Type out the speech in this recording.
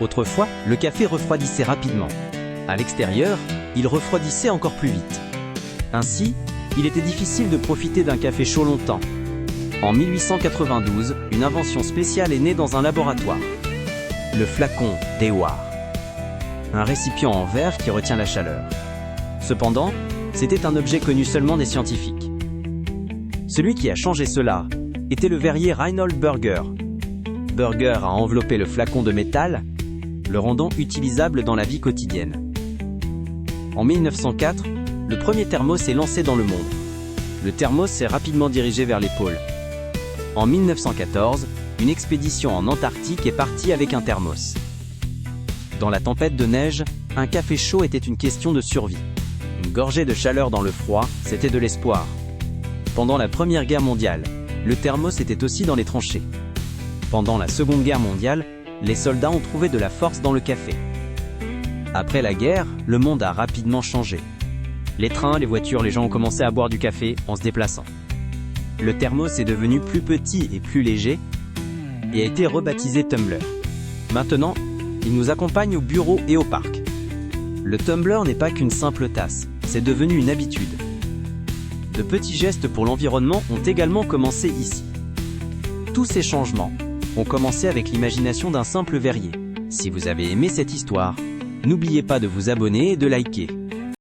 Autrefois, le café refroidissait rapidement. À l'extérieur, il refroidissait encore plus vite. Ainsi, il était difficile de profiter d'un café chaud longtemps. En 1892, une invention spéciale est née dans un laboratoire. Le flacon Dewar. Un récipient en verre qui retient la chaleur. Cependant, c'était un objet connu seulement des scientifiques. Celui qui a changé cela était le verrier Reinhold Burger. Burger a enveloppé le flacon de métal, le rendant utilisable dans la vie quotidienne. En 1904, le premier thermos est lancé dans le monde. Le thermos s'est rapidement dirigé vers les pôles. En 1914, une expédition en Antarctique est partie avec un thermos. Dans la tempête de neige, un café chaud était une question de survie. Une gorgée de chaleur dans le froid, c'était de l'espoir. Pendant la Première Guerre mondiale, le thermos était aussi dans les tranchées. Pendant la Seconde Guerre mondiale, les soldats ont trouvé de la force dans le café. Après la guerre, le monde a rapidement changé. Les trains, les voitures, les gens ont commencé à boire du café en se déplaçant. Le thermos est devenu plus petit et plus léger et a été rebaptisé Tumbler. Maintenant, il nous accompagne au bureau et au parc. Le tumbler n'est pas qu'une simple tasse, c'est devenu une habitude. De petits gestes pour l'environnement ont également commencé ici. Tous ces changements ont commencé avec l'imagination d'un simple verrier. Si vous avez aimé cette histoire, n'oubliez pas de vous abonner et de liker.